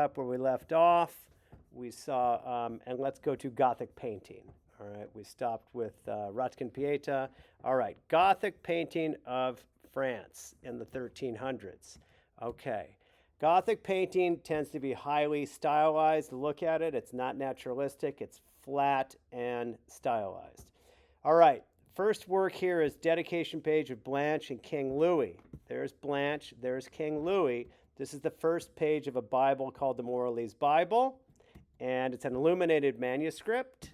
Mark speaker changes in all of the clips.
Speaker 1: Up where we left off, we saw, and let's go to Gothic painting. All right, we stopped with Rotkin Pieta. All right, Gothic painting of France in the 1300s. Okay, Gothic painting tends to be highly stylized. Look at it, it's not naturalistic, it's flat and stylized. All right, first work here is dedication page of Blanche and King Louis. There's Blanche, there's King Louis. This is the first page of a Bible called the Moralese Bible, and it's an illuminated manuscript,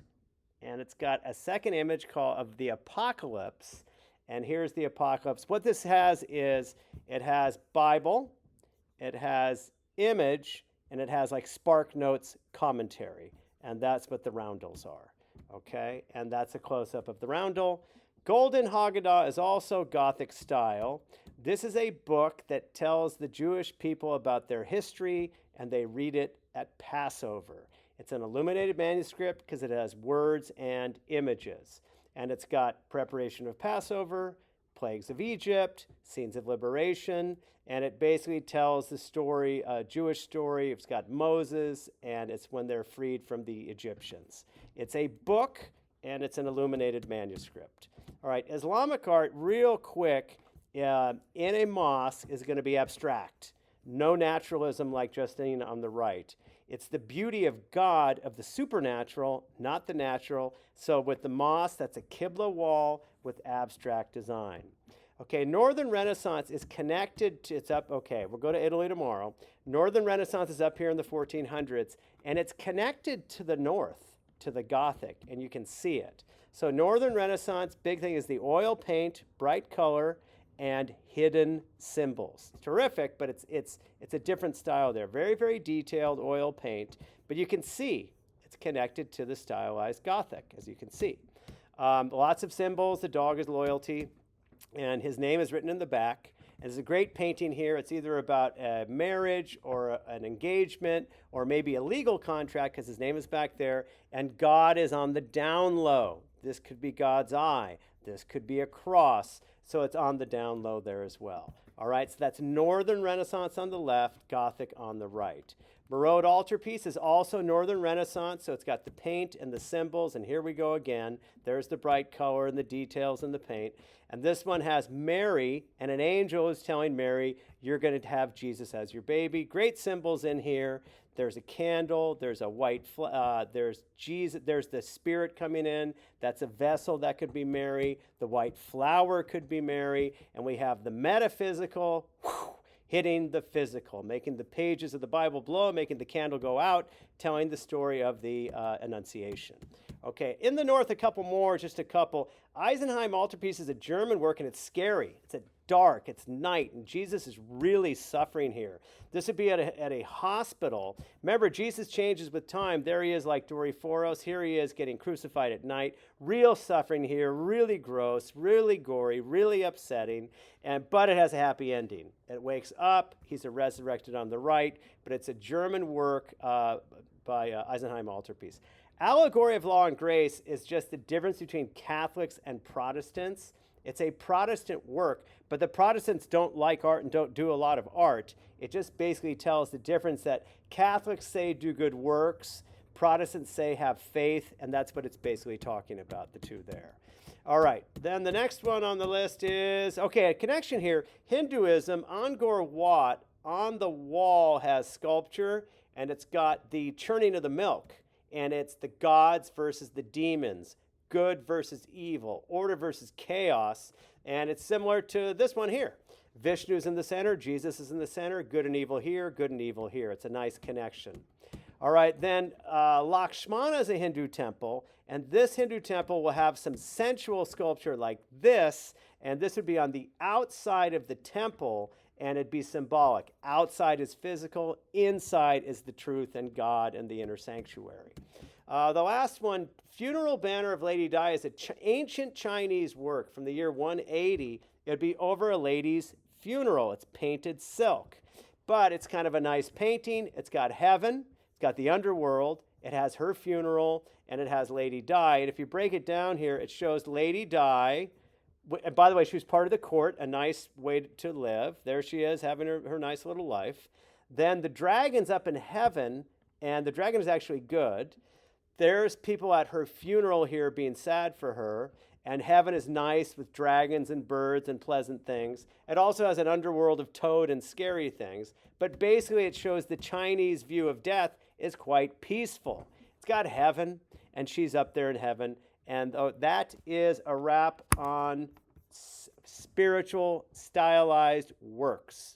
Speaker 1: and it's got a second image called of the Apocalypse, and here's the Apocalypse. What this has is it has Bible, it has image, and it has like Spark Notes commentary, and that's what the roundels are, okay? And that's a close-up of the roundel. Golden Haggadah is also Gothic style. This is a book that tells the Jewish people about their history, and they read it at Passover. It's an illuminated manuscript because it has words and images. And it's got preparation of Passover, plagues of Egypt, scenes of liberation, and it basically tells the story, a Jewish story. It's got Moses, and it's when they're freed from the Egyptians. It's a book, and it's an illuminated manuscript. All right, Islamic art, real quick, in a mosque is going to be abstract. No naturalism like Justine on the right. It's the beauty of God, of the supernatural, not the natural. So with the mosque, that's a Qibla wall with abstract design. Okay, Northern Renaissance is connected to, it's up, okay, we'll go to Italy tomorrow. Northern Renaissance is up here in the 1400s, and it's connected to the north, to the Gothic, and you can see it. So Northern Renaissance, big thing is the oil paint, bright color, and hidden symbols. Terrific, but it's a different style there. Very, very detailed oil paint, but you can see it's connected to the stylized Gothic, as you can see. Lots of symbols. The dog is loyalty, and his name is written in the back. And there's a great painting here. It's either about a marriage or an engagement or maybe a legal contract because his name is back there, and God is on the down low. This could be God's eye. This could be a cross. So it's on the down low there as well. All right, so that's Northern Renaissance on the left, Gothic on the right. Baroque altarpiece is also Northern Renaissance, so it's got the paint and the symbols, and here we go again. There's the bright color and the details in the paint. And this one has Mary, and an angel is telling Mary, you're going to have Jesus as your baby. Great symbols in here. There's a candle, there's a white, there's Jesus, there's the Spirit coming in. That's a vessel that could be Mary. The white flower could be Mary. And we have the metaphysical hitting the physical, making the pages of the Bible blow, making the candle go out, telling the story of the Annunciation. Okay, in the north, a couple more, just a couple. Eisenheim altarpiece is a German work, and it's scary. It's dark, it's night, and Jesus is really suffering here. This would be at a hospital. Remember, Jesus changes with time. There he is like Doryphoros. Here he is getting crucified at night. Real suffering here, really gross, really gory, really upsetting, but it has a happy ending. It wakes up, he's resurrected on the right, but it's a German work by Eisenheim altarpiece. Allegory of Law and Grace is just the difference between Catholics and Protestants. It's a Protestant work, but the Protestants don't like art and don't do a lot of art. It just basically tells the difference that Catholics say do good works, Protestants say have faith, and that's what it's basically talking about, the two there. All right, then the next one on the list is, okay, a connection here, Hinduism, Angkor Wat on the wall has sculpture, and it's got the churning of the milk, and it's the gods versus the demons, good versus evil, order versus chaos, and it's similar to this one here. Vishnu's in the center, Jesus is in the center, good and evil here, good and evil here. It's a nice connection. All right, then Lakshmana is a Hindu temple, and this Hindu temple will have some sensual sculpture like this, and this would be on the outside of the temple, and it'd be symbolic. Outside is physical, inside is the truth and God and the inner sanctuary. The last one, Funeral Banner of Lady Di, is an ancient Chinese work from the year 180. It'd be over a lady's funeral. It's painted silk, but it's kind of a nice painting. It's got heaven, it's got the underworld, it has her funeral, and it has Lady Di. And if you break it down here, it shows Lady Di and by the way, she was part of the court, a nice way to live. There she is, having her nice little life. Then the dragon's up in heaven, and the dragon is actually good. There's people at her funeral here being sad for her, and heaven is nice with dragons and birds and pleasant things. It also has an underworld of toad and scary things, but basically it shows the Chinese view of death is quite peaceful. It's got heaven, and she's up there in heaven, and that is a wrap on spiritual stylized works.